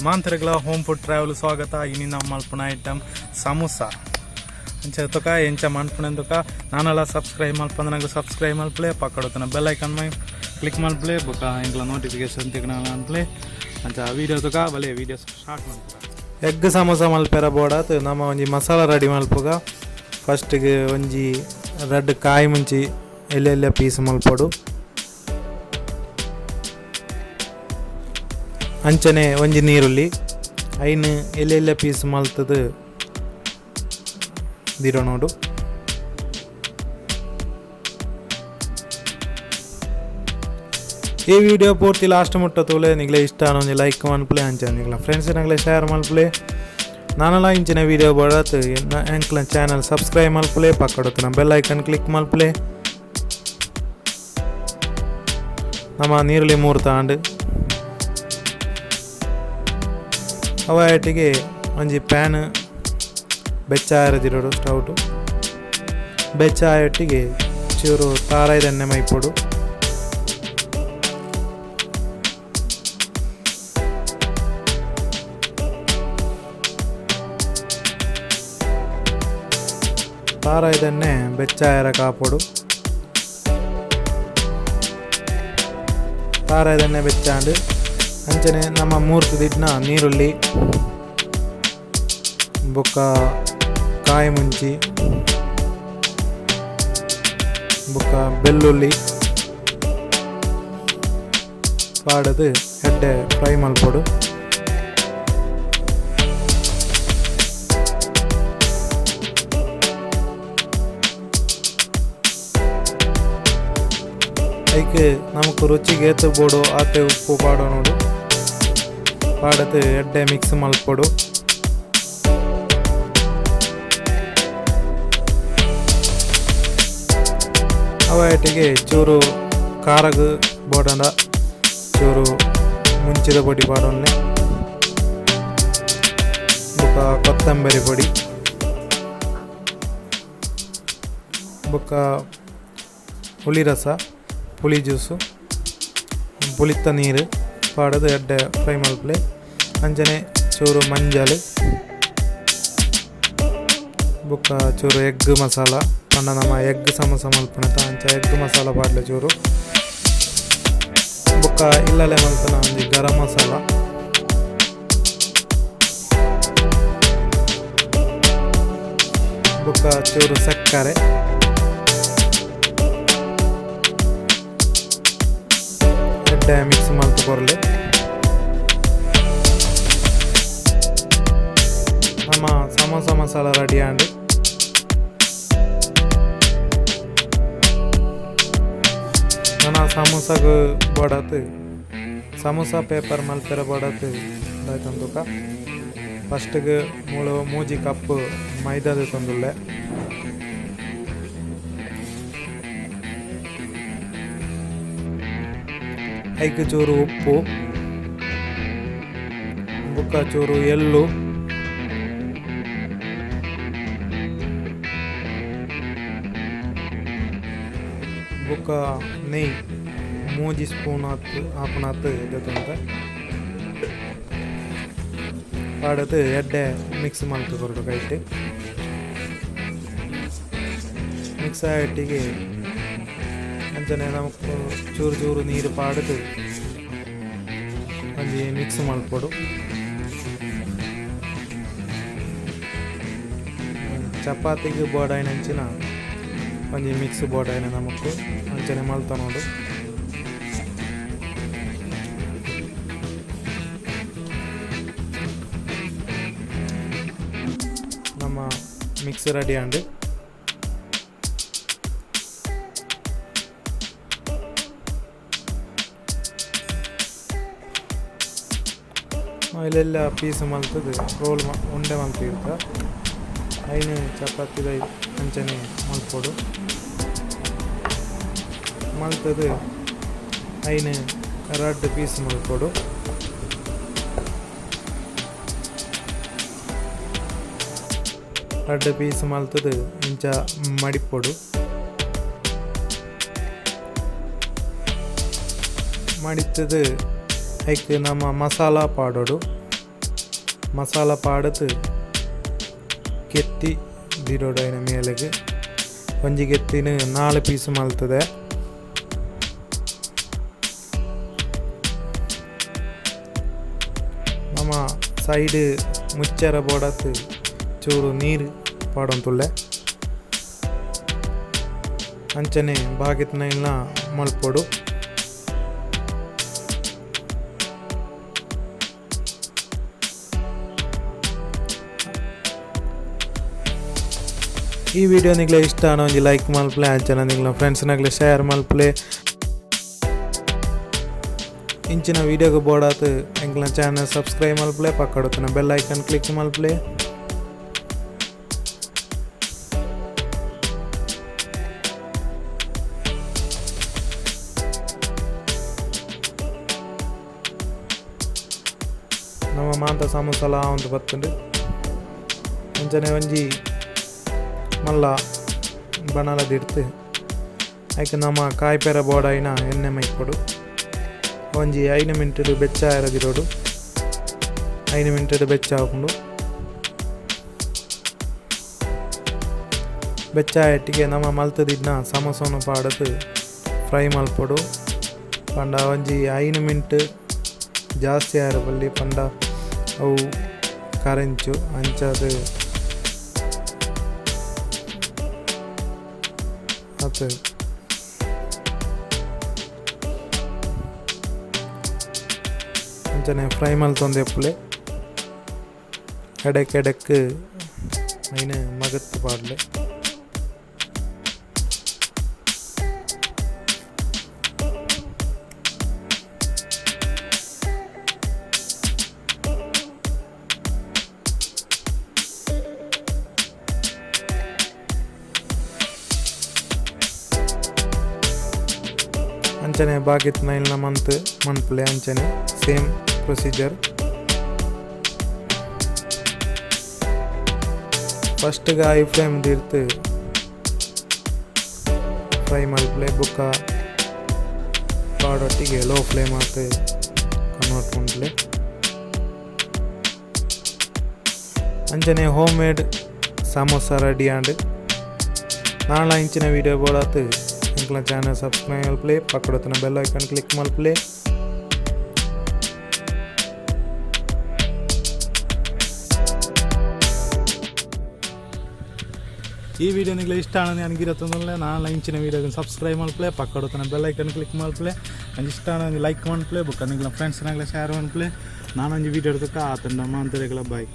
ಮಾಂತರಿಗಳ home food travel ಸ್ವಾಗತ. ಇನ್ನು ನಮ್ಮ ಮಲ್ಪನ ಐಟಮ್ ಸಮೋಸ ಅಂಚೆ ತುಕ ಎಂಚ ಮಲ್ಪನೆಂದುಕ ನಾನೆಲ್ಲ ಸಬ್ಸ್ಕ್ರೈಬ್ ಮಲ್ಪಂದ್ರೆ ನಂಗೆ ಸಬ್ಸ್ಕ್ರೈಬ್ ಮಲ್ಪಲೆ ಪಕ್ಕಡುತ್ತಾನೆ ಬೆಲ್ ಐಕನ್ ಮೈ ಕ್ಲಿಕ್ ಮಲ್ಪಲೆ ಬೊಕ್ಕ ಇಂಗ್ಲ ನೋಟಿಫಿಕೇಶನ್ ತಿಕ್ಕಣ ಮಲ್ಪಲೆ ಅಂಚ ವೀಡಿಯೋ ತುಕ ಬಲೆ ವೀಡಿಯೋ ಸ್ಟಾರ್ಟ್ ಮಾಡ್ತಾರೆ. ಎಗ್ ಸಮೋಸ ಮಲ್ಪೆರ ಬೋಡಾತ್ ನಮ್ಮ ಒಂಜಿ ಮಸಾಲ ರೆಡಿ ಮಲ್ಪುಗ ಫಸ್ಟ್ಗೆ ಒಂಜಿ ರೆಡ್ ಕಾಯಿ ಮುಂಚಿ ಎಲ್ಲೆಲ್ಲ ಪೀಸ್ ಮಲ್ಪಡು ಅಂಚನೆ ಒಂಜಿ ನೀರುಳ್ಳಿ ಐನು ಎಲ್ಲೆಲ್ಲ ಪೀಸ್ ಮಲ್ತದು ದಿರೋ ನೋಡು. ಈ ವಿಡಿಯೋ ಪೂರ್ತಿ ಲಾಸ್ಟ್ ಮುಟ್ಟತೋಲೆ ನಿಗ್ಲೆ ಇಷ್ಟ ಒಂಜಿ ಲೈಕ್ ಮಲ್ಪಲೆ ಅಂಚೆ ನಿಗ್ಲ ಫ್ರೆಂಡ್ಸ್ ನಂಗ್ಲೆ ಶೇರ್ ಮಲ್ಪಲೆ. ನಾನೆಲ್ಲ ಇಂಚಿನ ವಿಡಿಯೋ ಬಡತ್ ಎಂಕ್ಲ ಚಾನಲ್ ಸಬ್ಸ್ಕ್ರೈಬ್ ಮಲ್ಪಲೆ ಪಕ್ಕಡುತ್ತ ಬೆಲ್ ಐಕನ್ ಕ್ಲಿಕ್ ಮಲ್ಪಲೆ. ನಮ್ಮ ನೀರುಳ್ಳಿ 3 ತಾಂಡು ಅವಟಿಗೆ ಒಂಜಿ ಪ್ಯಾನ್ ಬೆಚ್ಚಾಯರದಿರೋಡು ಸ್ಟೌಟು ಬೆಚ್ಚಾಯೊಟ್ಟಿಗೆ ಚೂರು ತಾರಾಯ್ದ ಎಣ್ಣೆ ಮೈಪೊಡು ತಾರಾಯ್ದ ಎಣ್ಣೆ ಬೆಚ್ಚಾಯರ ಕಾಪೊಡು ತಾರಾಯ್ದ ಎಣ್ಣೆ ಬೆಚ್ಚಾಂಡು ಅಂಚನೆ ನಮ್ಮ 3 ದಿಡ್ನ ನೀರುಳ್ಳಿ ಬೊಕ್ಕ ಕಾಯಿ ಮುಂಚಿ ಬೊಕ್ಕ ಬೆಳ್ಳುಳ್ಳಿ ಪಾಡದು ಎಡ್ಡೆ ಫ್ರೈ ಮಲ್ಪೊಡು. ಐಕೆ ನಮಕ್ ರುಚಿಗೆ ಏತು ಬೋಡು ಆತೆ ಉಪ್ಪು ಪಾಡೋ ನೋಡು ಪಾಡದು ಎಡ್ಡೆ ಮಿಕ್ಸ್ ಮಲ್ಪೊಡು. ಅವಟಿಗೆ ಚೂರು ಖಾರಗ ಬೋಡಂಡ ಚೂರು ಮುಂಚಿದ ಪೊಡಿ ಪಾಡೋನ್ನೆ ಬೊಕ್ಕ ಕೊತ್ತಂಬರಿ ಪೊಡಿ ಬೊಕ್ಕ ಹುಳಿ ರಸ ಪುಳಿ ಜ್ಯೂಸು ಪುಳಿತ ನೀರು ಪಾಡದು ಎಡ್ಡೆ ಫ್ರೈ ಮಲ್ಪಲೆ. ಅಂಚನೆ ಚೂರು ಮಂಜಲ್ ಬೊಕ್ಕ ಚೂರು ಎಗ್ ಮಸಾಲ ಪಂಡ ನಮ್ಮ ಎಗ್ ಸಮೋಸ ಮಲ್ಪನತ ಅಂಚ ಎಗ್ ಮಸಾಲ ಪಾಡ್ಲೆ ಚೂರು ಬೊಕ್ಕ ಇಲ್ಲಲೆ ಮಲ್ಪನ ಒಂಜಿ ಗರಂ ಮಸಾಲ ಬೊಕ್ಕ ಚೂರು ಸಕ್ಕರೆ ಎಡ್ಡೆ ಮಿಕ್ಸ್ ಮಲ್ತು ಕೊರ್ಲೆ. ನಮ್ಮ ಸಮೋಸ ಮಸಾಲ ರೆಡಿ ಆಂಡು ನನ್ನ ಸಮೋಸಾಗ ಬೋಡತ್ ಸಮೋಸ ಪೇಪರ್ ಮಲ್ಪೆರ ಬೋಡತ್ ದಾಯ್ತಂದುಕ ಫಸ್ಟ್ಗೆ ಮೂಜಿ ಕಪ್ ಮೈದಾದ ತಂದುಳ್ಳೆ ಐಕ್ ಚೂರು ಉಪ್ಪು ಬುಕ್ಕ ಚೂರು ಎಳ್ಳು ಬುಕ್ಕ ನೆಯ್ 3 ಸ್ಪೂನ್ ಹಾಪುನಾತ್ ಎದ್ದೆತಂತ ಪಾಡದು ಎಡ್ಡೆ ಮಿಕ್ಸ್ ಮಲ್ತು ಕೊರಡು ಕೈಟ್ ಮಿಕ್ಸ್ ಆಯೊಟ್ಟಿಗೆ ಅಂಚನೆ ನಮಕ್ ಚೂರು ಚೂರು ನೀರು ಪಾಡದು ಒಂಜಿ ಮಿಕ್ಸ್ ಮಲ್ಪೊಡು. ಚಪಾತಿಗೆ ಬೋಡಾಯಿನ ಅಂಚಿನ ಒಂಜಿ ಮಿಕ್ಸ್ ಬೋಡಾಯಿನ ನಮಕ್ ಅಂಚನೆ ಮಲ್ತ ನೋಡು. ನಮ್ಮ ಮಿಕ್ಸ್ ರೆಡಿ ಆಂಡು ಇಲ್ಲೆಲ್ಲ ಪೀಸ್ ಮಲ್ತದು ರೋಲ್ ಉಂಡೆ ಮಲ್ತಿರ್ತ ಐನು ಚಪಾತಿದ ಅಂಚನೆ ಮಲ್ಪೊಡು ಮಲ್ತದು ಐನು ರೆಡ್ ಪೀಸ್ ಮಲ್ಪೊಡು. ರೆಡ್ ಪೀಸ್ ಮಲ್ತದು ಇಂಚ ಮಡಿಪೊಡು ಮಡಿತದು ಐಕ್ ನಮ್ಮ ಮಸಾಲ ಪಾಡೋಡು ಮಸಾಲ ಪಾಡತು ಕೆತ್ತಿ ದಿರೋಡೈನ ಮೇಲೆಗೆ ಒಂಜಿ ಕೆತ್ತಿನ 4 ಪೀಸ್ ಮಲ್ತದೆ. ನಮ್ಮ ಸೈಡ್ ಮುಚ್ಚರ ಬೋಡತ್ತು ಚೂರು ನೀರು ಪಾಡೊಂದುಲ್ಲೆ ಅಂಚನೆ ಬಾಗಿತ್ನ ಇಲ್ಲ ಮಲ್ಪೊಡು. ಈ ವಿಡಿಯೋ ನಿಗ್ಲೆ ಇಷ್ಟ ಆನೋ ಒಂಜಿ ಲೈಕ್ ಮಲ್ಪಲೆ, ಅಂಚನೆ ನಿಗ್ಲ ಫ್ರೆಂಡ್ಸ್ನಾಗ್ಲೆ ಶೇರ್ ಮಲ್ಪಲೆ. ಇಂಚಿನ ವಿಡಿಯೋಗೆ ಬೋಡಾತು ಎಂಕ್ಲ ಚಾನಲ್ ಸಬ್ಸ್ಕ್ರೈಬ್ ಮಲ್ಪಲೆ, ಪಕ್ಕಡೊತ್ತಿನ ಬೆಲ್ ಐಕನ್ ಕ್ಲಿಕ್ ಮಲ್ಪಲೆ. ನಮ್ಮ ಮಾಂತ ಸಮೋಸಲ ಒಂದು ಬತ್ತುಂಡು ಅಂಚನೆ ಒಂಜಿ ಮಲ್ಲ ಬಣಲದಿರ್ತು ಐಕೆ ನಮ್ಮ ಕಾಯಿಪೆರ ಬೋಡಾಯಿನ ಎಣ್ಣೆ ಮೈಕೊಡು ಒಂಜಿ 5 ಮಿನಿಟ್ ಬೆಚ್ಚ ಇರದಿರೋಡು. 5 ಮಿನಿಟ್ ಬೆಚ್ಚ ಹಾಕೊಂಡು ಬೆಚ್ಚ ಇಟ್ಟಿಗೆ ನಮ್ಮ ಮಲ್ತದಿದ್ನ ಸಮೋಸವನ್ನು ಪಾಡದು ಫ್ರೈ ಮಲ್ಪೊಡು. ಪಂಡ ಒಂಜಿ 5 ಮಿನಿಟ್ ಜಾಸ್ತಿ ಆರಬಲ್ಲಿ ಪಂಡ ಅವು ಕರೆಂಚು ಅಂಚದು ಅದು ಅಂಚನೆ ಫ್ರೈ ಮಲ್ತೊಂದೆಪ್ಪುಲೆ ಎಡಕ್ಕೆ ಐನು ಮಗತ್ತು ಪಾಡ್ಲೆ. ಅಂಚನೆ ಬಾಗಿತ್ನ ಇಲ್ಲ ಮನ್ಪುಲೆ ಅಂಚನೆ ಸೇಮ್ ಪ್ರೊಸೀಜರ್. ಫಸ್ಟ್ಗೆ ಹೈ ಫ್ಲೇಮ್ ಇರ್ತು ಫ್ರೈ ಮಲ್ಪಲೆ, ಬುಕ್ಕ ಪಾಡೊಟ್ಟಿಗೆ ಲೋ ಫ್ಲೇಮ್ ಆತು ಕನ್ವರ್ಟ್ ಮನ್ಪಲೆ. ಅಂಚನೆ home made samosa ready and ನಾಳ ಇಂಚಿನ ವಿಡಿಯೋ ಬೋಡಾತು ಎಂಕ್ಲ ಚಾನಲ್ ಸಬ್ಸ್ಕ್ರೈಬ್ ಮಲ್ಪಲೆ, ಪಕ್ಕಡೊತ್ತಿನ ಬೆಲ್ ಐಕನ್ ಕ್ಲಿಕ್ ಮಲ್ಪಲೆ. ಈ ವಿಡಿಯೋ ನಿಗ್ಲೆ ಇಷ್ಟ ಆನಂದು ನನಗಿರತ್ತಂದ್ರೆ ನಾನು ಇಂಚಿನ ವಿಡಿಯೋಗೆ ಸಬ್ಸ್ಕ್ರೈಬ್ ಮಲ್ಪಲೆ, ಪಕ್ಕಡೊತ್ತಿನ ಬೆಲ್ ಐಕನ್ ಕ್ಲಿಕ್ ಮಲ್ಪಲೆ. ನಂಗೆ ಇಷ್ಟ ಆನಂದು ಲೈಕ್ ಮಲ್ಪಲೆ, ಬುಕ್ಕ ನಿಗ್ಲ ಫ್ರೆಂಡ್ಸ್ನಾಗ್ಲೆ ಶೇರ್ ಮಲ್ಪಲೆ. ನಾನೊಂದು ವಿಡಿಯೋ ಇಡ್ತಕ್ಕ ಆತಂಡ ಮಾಂತರೆಗಳ ಬಾಯ್.